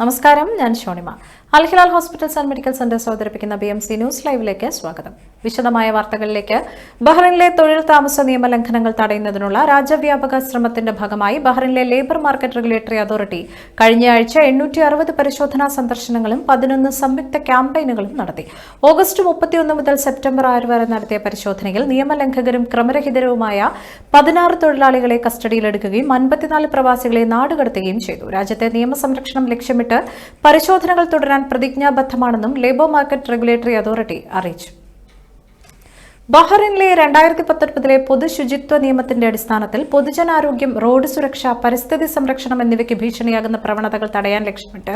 നമസ്കാരം, ഞാൻ Shonima. Al Hilal hospitals and medical centres അവതരിപ്പിക്കുന്ന BMC ന്യൂസ് ലൈവിലേക്ക് സ്വാഗതം. വിശദമായ വാർത്തകളിലേക്ക്. ബഹ്റൈനിലെ തൊഴിൽ താമസ നിയമ ലംഘനങ്ങൾ തടയുന്നതിനുള്ള രാജ്യവ്യാപക ശ്രമത്തിന്റെ ഭാഗമായി ബഹ്റൈനിലെ ലേബർ മാർക്കറ്റ് റെഗുലേറ്ററി അതോറിറ്റി കഴിഞ്ഞയാഴ്ച 860 പരിശോധനാ സന്ദർശനങ്ങളും 11 സംയുക്ത ക്യാമ്പയിനുകളും നടത്തി. ഓഗസ്റ്റ് 31 മുതൽ സെപ്റ്റംബർ 6 വരെ നടത്തിയ പരിശോധനയിൽ നിയമലംഘകരും ക്രമരഹിതരുമായ 16 തൊഴിലാളികളെ കസ്റ്റഡിയിലെടുക്കുകയും 54 പ്രവാസികളെ നാടുകടത്തുകയും ചെയ്തു. രാജ്യത്തെ നിയമസംരക്ഷണം ലക്ഷ്യമിട്ട് പരിശോധനകൾ തുടരാൻ പ്രതിജ്ഞാബദ്ധമാണെന്നും ലേബർ മാർക്കറ്റ് റെഗുലേറ്ററി അതോറിറ്റി അറിയിച്ചു. ബഹ്റൈനിലെ 2019 പൊതുശുചിത്വ നിയമത്തിന്റെ അടിസ്ഥാനത്തിൽ പൊതുജനാരോഗ്യം, റോഡ് സുരക്ഷ, പരിസ്ഥിതി സംരക്ഷണം എന്നിവയ്ക്ക് ഭീഷണിയാകുന്ന പ്രവണതകൾ തടയാൻ ലക്ഷ്യമിട്ട്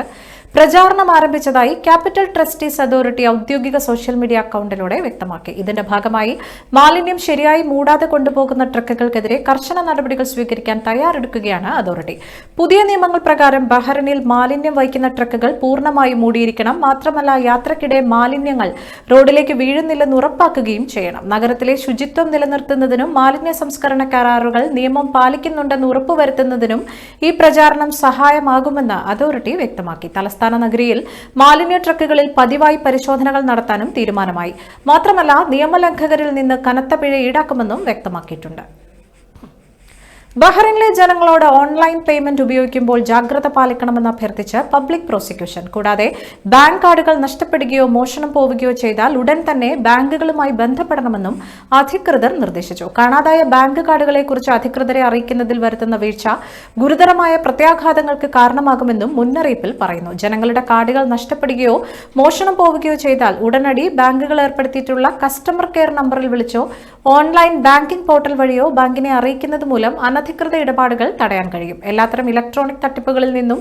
പ്രചാരണം ആരംഭിച്ചതായി ക്യാപിറ്റൽ ട്രസ്റ്റീസ് അതോറിറ്റി ഔദ്യോഗിക സോഷ്യൽ മീഡിയ അക്കൌണ്ടിലൂടെ വ്യക്തമാക്കി. ഇതിന്റെ ഭാഗമായി മാലിന്യം ശരിയായി മൂടാതെ കൊണ്ടുപോകുന്ന ട്രക്കുകൾക്കെതിരെ കർശന നടപടികൾ സ്വീകരിക്കാൻ തയ്യാറെടുക്കുകയാണ് അതോറിറ്റി. പുതിയ നിയമങ്ങൾ പ്രകാരം ബഹ്റൈനിൽ മാലിന്യം വഹിക്കുന്ന ട്രക്കുകൾ പൂർണ്ണമായും മൂടിയിരിക്കണം. മാത്രമല്ല, യാത്രക്കിടെ മാലിന്യങ്ങൾ റോഡിലേക്ക് വീഴുന്നില്ലെന്ന് ഉറപ്പാക്കുകയും ചെയ്യണം. നഗരത്തിലെ ശുചിത്വം നിലനിർത്തുന്നതിനും മാലിന്യ സംസ്കരണ കരാറുകൾ നിയമം പാലിക്കുന്നുണ്ടെന്ന് ഉറപ്പുവരുത്തുന്നതിനും ഈ പ്രചാരണം സഹായമാകുമെന്ന് അതോറിറ്റി വ്യക്തമാക്കി. തലസ്ഥാന നഗരിയിൽ മാലിന്യ ട്രക്കുകളിൽ പതിവായി പരിശോധനകൾ നടത്താനും തീരുമാനമായി. മാത്രമല്ല, നിയമലംഘകരിൽ നിന്ന് കനത്ത പിഴ ഈടാക്കുമെന്നും വ്യക്തമാക്കിയിട്ടുണ്ട്. ബഹ്റൈനിലെ ജനങ്ങളോട് ഓൺലൈൻ പേയ്മെന്റ് ഉപയോഗിക്കുമ്പോൾ ജാഗ്രത പാലിക്കണമെന്ന് അഭ്യർത്ഥിച്ച് പബ്ലിക് പ്രോസിക്യൂഷൻ. കൂടാതെ ബാങ്ക് കാർഡുകൾ നഷ്ടപ്പെടുകയോ മോഷണം പോവുകയോ ചെയ്താൽ ഉടൻ തന്നെ ബാങ്കുകളുമായി ബന്ധപ്പെടണമെന്നും അധികൃതർ നിർദ്ദേശിച്ചു. കാണാതായ ബാങ്ക് കാർഡുകളെക്കുറിച്ച് അധികൃതരെ അറിയിക്കുന്നതിൽ വരുത്തുന്ന വീഴ്ച ഗുരുതരമായ പ്രത്യാഘാതങ്ങൾക്ക് കാരണമാകുമെന്നും മുന്നറിയിപ്പിൽ പറയുന്നു. ജനങ്ങളുടെ കാർഡുകൾ നഷ്ടപ്പെടുകയോ മോഷണം പോവുകയോ ചെയ്താൽ ഉടനടി ബാങ്കുകൾ ഏർപ്പെടുത്തിയിട്ടുള്ള കസ്റ്റമർ കെയർ നമ്പറിൽ വിളിച്ചോ ഓൺലൈൻ ബാങ്കിംഗ് പോർട്ടൽ വഴിയോ ബാങ്കിനെ അറിയിക്കുന്നത് മൂലം അനധികൃത ഇടപാടുകൾ തടയാൻ കഴിയും. എല്ലാത്തരം ഇലക്ട്രോണിക് തട്ടിപ്പുകളിൽ നിന്നും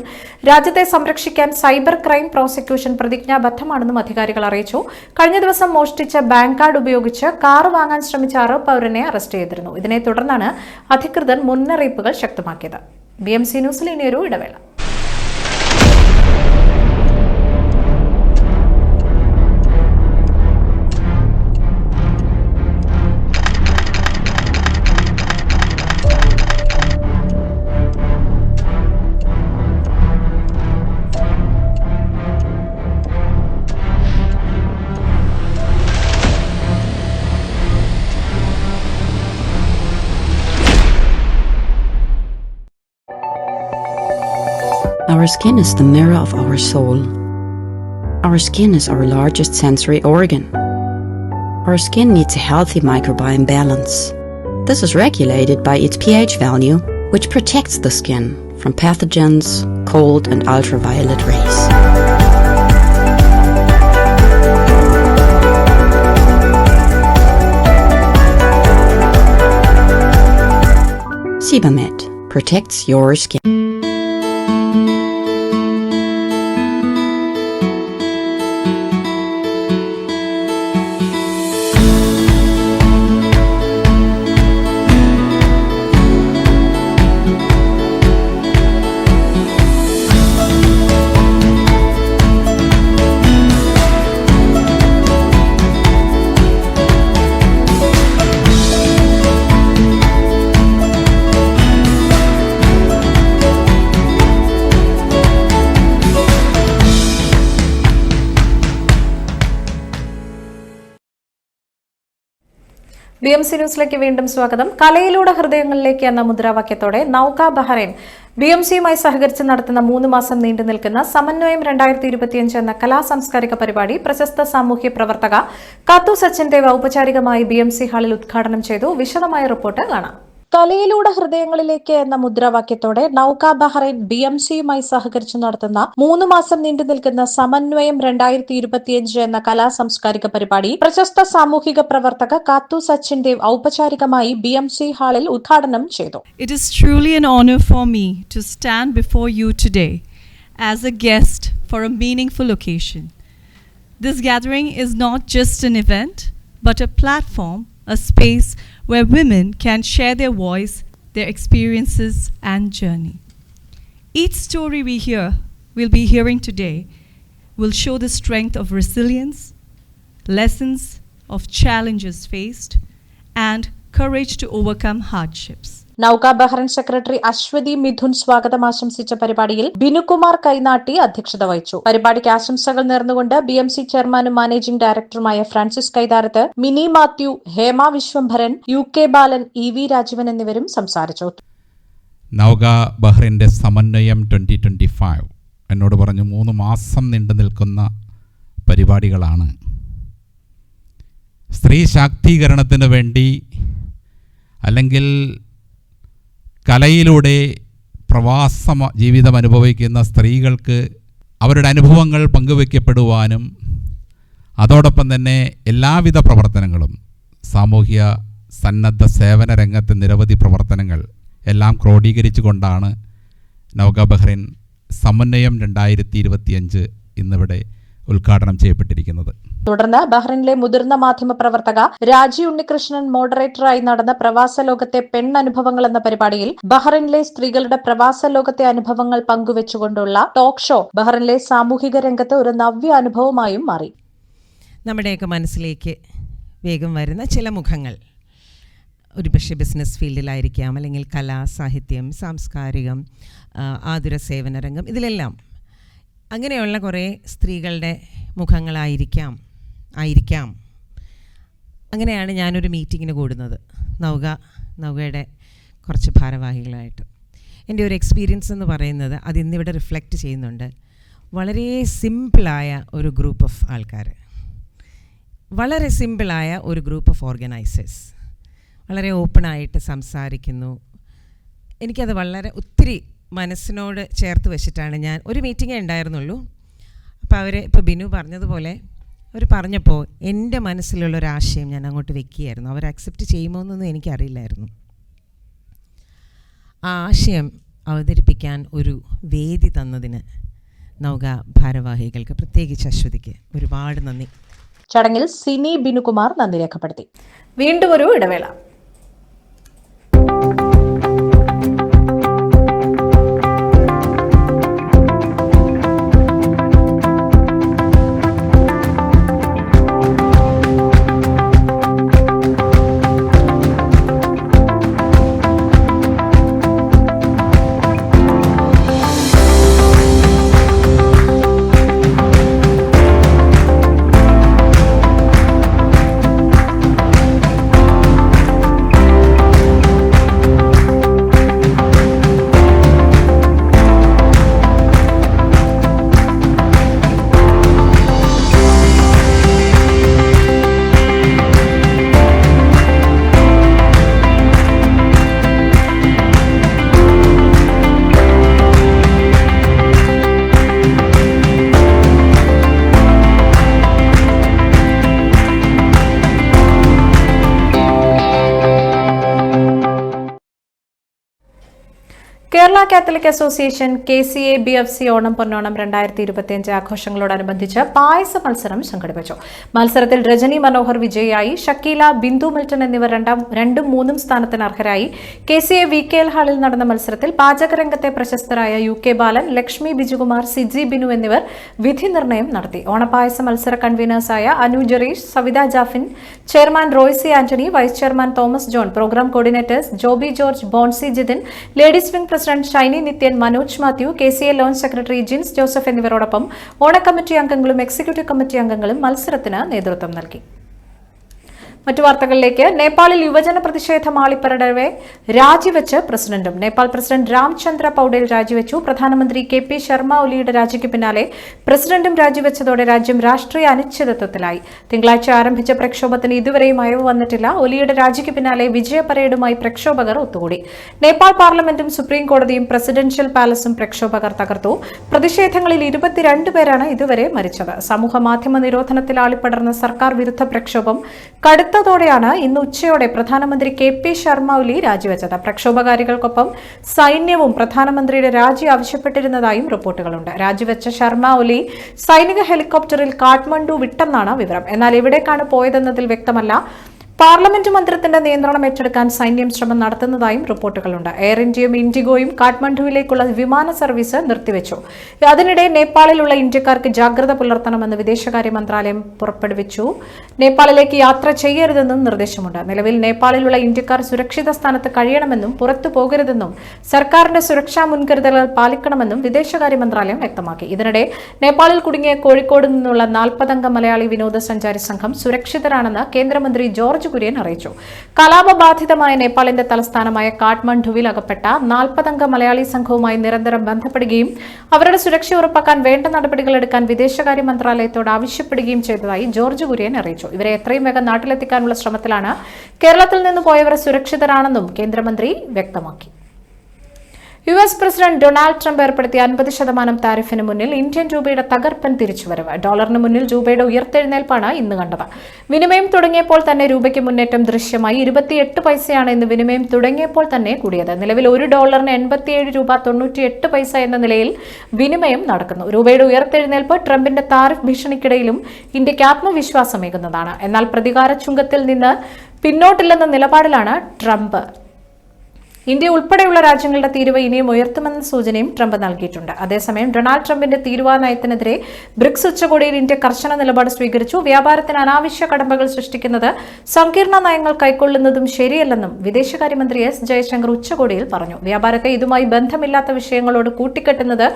രാജ്യത്തെ സംരക്ഷിക്കാൻ സൈബർ ക്രൈം പ്രോസിക്യൂഷൻ പ്രതിജ്ഞാബദ്ധമാണെന്നും അധികാരികൾ അറിയിച്ചു. കഴിഞ്ഞ ദിവസം മോഷ്ടിച്ച ബാങ്ക് കാർഡ് ഉപയോഗിച്ച് കാർ വാങ്ങാൻ ശ്രമിച്ച അറബ് പൗരനെ അറസ്റ്റ് ചെയ്തിരുന്നു. ഇതിനെ തുടർന്നാണ് അധികൃതർ മുന്നറിയിപ്പുകൾ ശക്തമാക്കിയത്. BMC ന്യൂസിൽ ഇനിയൊരു ഇടവേള. Our skin is the mirror of our soul. Our skin is our largest sensory organ. Our skin needs a healthy microbiome balance. This is regulated by its pH value, which protects the skin from pathogens, cold and ultraviolet rays. Sebamed protects your skin. BMC ന്യൂസിലേക്ക് വീണ്ടും സ്വാഗതം. കലയിലൂടെ ഹൃദയങ്ങളിലേക്ക് എന്ന മുദ്രാവാക്യത്തോടെ നൗക Bahrain BMCയുമായി സഹകരിച്ച് നടത്തുന്ന 3 മാസം നീണ്ടു നിൽക്കുന്ന സമന്വയം 2025 എന്ന കലാ സാംസ്കാരിക പരിപാടി പ്രശസ്ത സാമൂഹ്യ പ്രവർത്തക കാത്തു സച്ചിൻ ദേവ് ഔപചാരികമായി BMC ഹാളിൽ ഉദ്ഘാടനം ചെയ്തു. വിശദമായ റിപ്പോർട്ട് കാണാം. കലയിലൂടെ ഹൃദയങ്ങളിലേക്ക് എന്ന മുദ്രാവാക്യത്തോടെ നൗക ബഹ്റൈൻ BMCയുമായി സഹകരിച്ച് നടത്തുന്ന 3 മാസം നീണ്ടു നിൽക്കുന്ന സമന്വയം 2025 എന്ന കലാ സാംസ്കാരിക പരിപാടി പ്രശസ്ത സാമൂഹിക പ്രവർത്തക കാത്തു സച്ചിൻ ദേവ് ഔപചാരികമായി BMC ഹാളിൽ ഉദ്ഘാടനം ചെയ്തു. It is truly an honor for me to stand before you today as a guest for a meaningful occasion. This gathering is not just an event, but a platform, a space where women can share their voice, their experiences and journey. Each story we'll be hearing today will show the strength of resilience, lessons of challenges faced, and courage to overcome hardships. Nauka Bahrain secretary Aswathy Mithun സ്വാഗതം ആശംസിച്ച പരിപാടിയിൽ ബിനുകുമാർ കൈനാട്ടി അധ്യക്ഷത വഹിച്ചു. പരിപാടിക്ക് ആശംസകൾ നേർന്നുകൊണ്ട് BMC ചെയർമാനും managing ഡയറക്ടറുമായ ഫ്രാൻസിസ് കൈതാരത്ത്, മിനി മാത്യു, ഹേമ വിശ്വംഭരൻ, UK ബാലൻ, EV രാജീവൻ എന്നിവരും സംസാരിച്ചു. നൌക ബഹ്റിൻ്റെ സമന്വയം 2025 എന്നോട് പറഞ്ഞു 3 മാസം നീണ്ടു നിൽക്കുന്ന പരിപാടികളാണ്. സ്ത്രീ ശാക്തീകരണത്തിന് വേണ്ടി അല്ലെങ്കിൽ കലയിലൂടെ പ്രവാസ ജീവിതം അനുഭവിക്കുന്ന സ്ത്രീകൾക്ക് അവരുടെ അനുഭവങ്ങൾ പങ്കുവയ്ക്കപ്പെടുവാനും അതോടൊപ്പം തന്നെ എല്ലാവിധ പ്രവർത്തനങ്ങളും സാമൂഹ്യ സന്നദ്ധ സേവന രംഗത്തെ നിരവധി പ്രവർത്തനങ്ങൾ എല്ലാം ക്രോഡീകരിച്ചുകൊണ്ടാണ് നൌക ബഹ്റൈൻ സമന്വയം 2025 ഇന്നിവിടെ ഉദ്ഘാടനം ചെയ്യപ്പെട്ടിരിക്കുന്നത്. തുടർന്ന് ബഹ്റൈനിലെ മുതിർന്ന മാധ്യമപ്രവർത്തക രാജി ഉണ്ണികൃഷ്ണൻ മോഡറേറ്ററായി നടന്ന പ്രവാസ ലോകത്തെ പെണ്ണനുഭവങ്ങൾ എന്ന പരിപാടിയിൽ ബഹ്റൈനിലെ സ്ത്രീകളുടെ പ്രവാസ ലോകത്തെ അനുഭവങ്ങൾ പങ്കുവെച്ചുകൊണ്ടുള്ള ടോക്ക് ഷോ ബഹ്റൈനിലെ സാമൂഹിക രംഗത്ത് ഒരു നവ്യ അനുഭവമായും മാറി. നമ്മുടെയൊക്കെ മനസ്സിലേക്ക് വേഗം വരുന്ന ചില മുഖങ്ങൾ ഒരുപക്ഷെ ബിസിനസ് ഫീൽഡിലായിരിക്കാം, അല്ലെങ്കിൽ കല, സാഹിത്യം, സാംസ്കാരികം, ആതുര സേവന രംഗം, ഇതിലെല്ലാം അങ്ങനെയുള്ള കുറേ സ്ത്രീകളുടെ മുഖങ്ങളായിരിക്കാം. അങ്ങനെയാണ് ഞാനൊരു മീറ്റിങ്ങിന് കൂടുന്നത് നൗകയുടെ കുറച്ച് ഭാരവാഹികളായിട്ട്. എൻ്റെ ഒരു എക്സ്പീരിയൻസ് എന്ന് പറയുന്നത് അത് ഇന്നിവിടെ റിഫ്ലക്റ്റ് ചെയ്യുന്നുണ്ട്. വളരെ സിമ്പിളായ ഒരു ഗ്രൂപ്പ് ഓഫ് ആൾക്കാർ, വളരെ സിമ്പിളായ ഒരു ഗ്രൂപ്പ് ഓഫ് ഓർഗനൈസേഴ്സ്, വളരെ ഓപ്പണായിട്ട് സംസാരിക്കുന്നു. എനിക്കത് വളരെ ഒത്തിരി മനസ്സിനോട് ചേർത്ത് വെച്ചിട്ടാണ് ഞാൻ ഒരു മീറ്റിങ്ങേ ഉണ്ടായിരുന്നുള്ളൂ. അപ്പോൾ ഇപ്പോൾ ബിനു പറഞ്ഞതുപോലെ അവർ പറഞ്ഞപ്പോൾ എൻ്റെ മനസ്സിലുള്ളൊരാശയം ഞാൻ അങ്ങോട്ട് വെക്കുകയായിരുന്നു. അവർ അക്സെപ്റ്റ് ചെയ്യുമോ എന്നൊന്നും എനിക്കറിയില്ലായിരുന്നു. ആ ആശയം അവതരിപ്പിക്കാൻ ഒരു വേദി തന്നതിന് നൗക ഭാരവാഹികൾക്ക്, പ്രത്യേകിച്ച് അശ്വതിക്ക് ഒരുപാട് നന്ദി. ചടങ്ങിൽ സിനി ബിനുകുമാർ നന്ദി രേഖപ്പെടുത്തി. വീണ്ടും ഒരു ഇടവേള. Kerala catholic association KCA BFC Onam Ponnonam 2025 ആഘോഷങ്ങളോടനുബന്ധിച്ച് പായസ മത്സരം സംഘടിപ്പിച്ചു. മത്സരത്തിൽ രജനി മനോഹർ വിജയിയായി, ഷക്കീല, ബിന്ദു മിൽട്ടൺ എന്നിവർ 2ഉം 3ഉം സ്ഥാനത്തിന് അർഹരായി. KCA VKL ഹാളിൽ നടന്ന മത്സരത്തിൽ പാചകരംഗത്തെ പ്രശസ്തരായ UK ബാലൻ, ലക്ഷ്മി ബിജുകുമാർ, സിജി ബിനു എന്നിവർ വിധി നിർണയം നടത്തി. ഓണപ്പായസ മത്സര കൺവീനേഴ്സായ Anu Jereesh, Savitha Jaffin, chairman Roysi Antony, vice chairman Thomas John, programme coordinators Joby George, Bonsy Jithin, ladies wing president Shiny Nithyan, Manoj Mathew, KCA lounge secretary Jins Joseph എന്നിവരോടൊപ്പം ഓണ കമ്മിറ്റി അംഗങ്ങളും എക്സിക്യൂട്ടീവ് കമ്മിറ്റി അംഗങ്ങളും മത്സരത്തിന് നേതൃത്വം നൽകി. മറ്റു വാർത്തകളിലേക്ക്. നേപ്പാളിൽ യുവജന പ്രതിഷേധം ആളിപ്പടരവെ രാജിവെച്ച് പ്രസിഡന്റും. നേപ്പാൾ പ്രസിഡന്റ് രാംചന്ദ്ര പൌഡേൽ രാജിവെച്ചു. പ്രധാനമന്ത്രി KP ശർമ്മ ഒലിയുടെ രാജിക്ക് പിന്നാലെ പ്രസിഡന്റും രാജിവെച്ചതോടെ രാജ്യം രാഷ്ട്രീയ അനിശ്ചിതത്വത്തിലായി. തിങ്കളാഴ്ച ആരംഭിച്ച പ്രക്ഷോഭത്തിന് ഇതുവരെയും അയവ് വന്നിട്ടില്ല. ഒലിയുടെ രാജിക്ക് പിന്നാലെ വിജയ പരേഡുമായി പ്രക്ഷോഭകർ ഒത്തുകൂടി. നേപ്പാൾ പാർലമെന്റും സുപ്രീം കോടതിയും പ്രസിഡൻഷ്യൽ പാലസും പ്രക്ഷോഭകർ തകർത്തു. പ്രതിഷേധങ്ങളിൽ 22 പേരാണ് ഇതുവരെ മരിച്ചത്. സമൂഹ മാധ്യമ നിരോധനത്തിൽ ആളിപ്പടർന്ന സർക്കാർ വിരുദ്ധ പ്രക്ഷോഭം കടുത്തതോടെയാണ് ഇന്ന് ഉച്ചയോടെ പ്രധാനമന്ത്രി KP ശർമ്മ ഒലി രാജിവെച്ചത്. പ്രക്ഷോഭകാരികൾക്കൊപ്പം സൈന്യവും പ്രധാനമന്ത്രിയുടെ രാജി ആവശ്യപ്പെട്ടിരുന്നതായും റിപ്പോർട്ടുകളുണ്ട്. രാജിവെച്ച ശർമ്മ ഒലി സൈനിക ഹെലികോപ്റ്ററിൽ കാഠ്മണ്ഡു വിട്ടെന്നാണ് വിവരം. എന്നാൽ എവിടേക്കാണ് പോയതെന്നതിൽ വ്യക്തമല്ല. പാർലമെന്റ് മന്ദിരത്തിന്റെ നിയന്ത്രണം ഏറ്റെടുക്കാൻ സൈന്യം ശ്രമം നടത്തുന്നതായും റിപ്പോർട്ടുകളുണ്ട്. എയർ ഇന്ത്യയും ഇൻഡിഗോയും കാഠ്മണ്ഡുവിലേക്കുള്ള വിമാന സർവീസ് നിർത്തിവെച്ചു. അതിനിടെ നേപ്പാളിലുള്ള ഇന്ത്യക്കാർക്ക് ജാഗ്രത പുലർത്തണമെന്ന് വിദേശകാര്യ മന്ത്രാലയം പുറപ്പെടുവിച്ചു. നേപ്പാളിലേക്ക് യാത്ര ചെയ്യരുതെന്നും നിർദ്ദേശമുണ്ട്. നിലവിൽ നേപ്പാളിലുള്ള ഇന്ത്യക്കാർ സുരക്ഷിത സ്ഥാനത്ത് കഴിയണമെന്നും പുറത്തു പോകരുതെന്നും സർക്കാരിന്റെ സുരക്ഷാ മുൻകരുതലുകൾ പാലിക്കണമെന്നും വിദേശകാര്യ മന്ത്രാലയം വ്യക്തമാക്കി. ഇതിനിടെ നേപ്പാളിൽ കുടുങ്ങിയ കോഴിക്കോട് നിന്നുള്ള 40-അംഗ മലയാളി വിനോദസഞ്ചാരി സംഘം സുരക്ഷിതരാണെന്ന് കേന്ദ്രമന്ത്രി ജോർജ് കുര്യൻ അറിയിച്ചു. കലാപബാധിതമായ നേപ്പാളിന്റെ തലസ്ഥാനമായ കാഠ്മണ്ഡുവിൽ അകപ്പെട്ട 40-അംഗ മലയാളി സംഘവുമായി നിരന്തരം ബന്ധപ്പെടുകയും അവരുടെ സുരക്ഷ ഉറപ്പാക്കാൻ വേണ്ട നടപടികൾ എടുക്കാൻ വിദേശകാര്യ മന്ത്രാലയത്തോട് ആവശ്യപ്പെടുകയും ചെയ്തതായി ജോർജ് കുര്യൻ അറിയിച്ചു. ഇവരെ എത്രയും വേഗം നാട്ടിലെത്തിക്കാനുള്ള ശ്രമത്തിലാണ്. കേരളത്തിൽ നിന്ന് പോയവർ സുരക്ഷിതരാണെന്നും കേന്ദ്രമന്ത്രി വ്യക്തമാക്കി. US പ്രസിഡന്റ് ഡൊണാൾഡ് ട്രംപ് ഏർപ്പെടുത്തിയ 50% താരിഫിന് മുന്നിൽ ഇന്ത്യൻ രൂപയുടെ തകർപ്പൻ തിരിച്ചുവരവ്. ഡോളറിന് മുന്നിൽ രൂപയുടെ ഉയർത്തെഴുന്നേൽപ്പാണ് ഇന്ന് കണ്ടത്. വിനിമയം തുടങ്ങിയപ്പോൾ തന്നെ രൂപയ്ക്ക് മുന്നേറ്റം ദൃശ്യമായി. 28 പൈസയാണ് ഇന്ന് വിനിമയം തുടങ്ങിയപ്പോൾ തന്നെ കൂടിയത്. നിലവിൽ $1 87.98 എന്ന നിലയിൽ വിനിമയം നടക്കുന്നു. രൂപയുടെ ഉയർത്തെഴുന്നേൽപ്പ് ട്രംപിന്റെ താരിഫ് ഭീഷണിക്കിടയിലും ഇന്ത്യക്ക് ആത്മവിശ്വാസമേകുന്നതാണ്. എന്നാൽ പ്രതികാര ചുങ്കത്തിൽ നിന്ന് പിന്നോട്ടില്ലെന്ന നിലപാടിലാണ് ട്രംപ്. ഇന്ത്യ ഉൾപ്പെടെയുള്ള രാജ്യങ്ങളുടെ തീരുവ ഇനിയും ഉയർത്തുമെന്ന സൂചനയും ട്രംപ് നൽകിയിട്ടുണ്ട്. അതേസമയം ഡൊണാൾഡ് ട്രംപിന്റെ തീരുവ നയത്തിനെതിരെ ബ്രിക്സ് ഉച്ചകോടിയിൽ ഇന്ത്യ കർശന നിലപാട് സ്വീകരിച്ചു. വ്യാപാരത്തിന് അനാവശ്യ കടമ്പകൾ സൃഷ്ടിക്കുന്നത്, സങ്കീർണ നയങ്ങൾ കൈക്കൊള്ളുന്നതും ശരിയല്ലെന്നും വിദേശകാര്യമന്ത്രി എസ് ജയശങ്കർ ഉച്ചകോടിയിൽ പറഞ്ഞു. വ്യാപാരത്തെ ഇതുമായി ബന്ധമില്ലാത്ത വിഷയങ്ങളോട് കൂട്ടിക്കെട്ടുന്നത്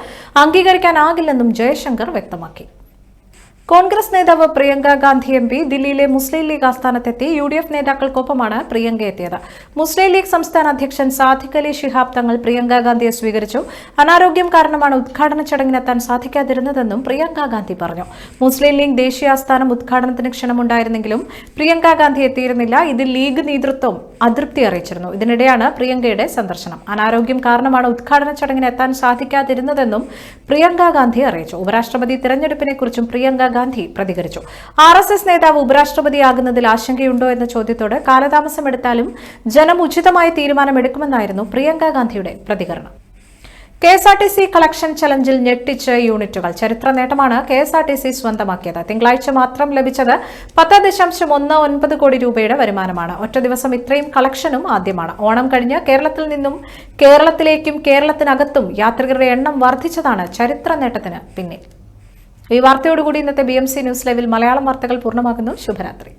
അംഗീകരിക്കാനാകില്ലെന്നും ജയശങ്കർ വ്യക്തമാക്കി. കോൺഗ്രസ് നേതാവ് പ്രിയങ്ക ഗാന്ധി MP ദില്ലിയിലെ മുസ്ലിം ലീഗ് ആസ്ഥാനത്തെത്തി. UDF നേതാക്കൾക്കൊപ്പമാണ് പ്രിയങ്ക എത്തിയത്. മുസ്ലിം ലീഗ് സംസ്ഥാന അധ്യക്ഷൻ സാദിഖ് അലി ശിഹാബ് തങ്ങൾ പ്രിയങ്ക ഗാന്ധിയെ സ്വീകരിച്ചു. അനാരോഗ്യം കാരണമാണ് ഉദ്ഘാടന ചടങ്ങിനെത്താൻ സാധിക്കാതിരുന്നതെന്നും പ്രിയങ്ക ഗാന്ധി പറഞ്ഞു. മുസ്ലിം ലീഗ് ദേശീയ ആസ്ഥാനം ഉദ്ഘാടനത്തിന് ക്ഷണമുണ്ടായിരുന്നെങ്കിലും പ്രിയങ്ക ഗാന്ധി എത്തിയിരുന്നില്ല. ഇതിൽ ലീഗ് നേതൃത്വം അതൃപ്തി അറിയിച്ചിരുന്നു. ഇതിനിടെയാണ് പ്രിയങ്കയുടെ സന്ദർശനം. അനാരോഗ്യം കാരണമാണ് ഉദ്ഘാടന ചടങ്ങിന് എത്താൻ സാധിക്കാതിരുന്നതെന്നും പ്രിയങ്ക ഗാന്ധി അറിയിച്ചു. ഉപരാഷ്ട്രപതി തിരഞ്ഞെടുപ്പിനെക്കുറിച്ചും പ്രിയങ്ക ഗാന്ധി പ്രതികരിച്ചു. RSS നേതാവ് ഉപരാഷ്ട്രപതിയാകുന്നതിൽ ആശങ്കയുണ്ടോ എന്ന ചോദ്യത്തോട് കാലതാമസമെടുത്താലും ജനം ഉചിതമായ തീരുമാനമെടുക്കുമെന്നായിരുന്നു പ്രിയങ്ക ഗാന്ധിയുടെ പ്രതികരണം. KSRTC കളക്ഷൻ ചലഞ്ചിൽ ഞെട്ടിച്ച് യൂണിറ്റുകൾ. ചരിത്ര നേട്ടമാണ് KSRTC സ്വന്തമാക്കിയത്. തിങ്കളാഴ്ച മാത്രം ലഭിച്ചത് 10.19 കോടി രൂപയുടെ വരുമാനമാണ്. ഒറ്റ ദിവസം ഇത്രയും കളക്ഷനും ആദ്യമാണ്. ഓണം കഴിഞ്ഞ് കേരളത്തിൽ നിന്നും കേരളത്തിലേക്കും കേരളത്തിനകത്തും യാത്രികരുടെ എണ്ണം വർദ്ധിച്ചതാണ് ചരിത്ര നേട്ടത്തിന് പിന്നിൽ. ഈ വാർത്തയോടുകൂടി ഇന്നത്തെ BMC ന്യൂസ് ലൈവിൽ മലയാളം വാർത്തകൾ പൂർണ്ണമാകുന്നു. ശുഭരാത്രി.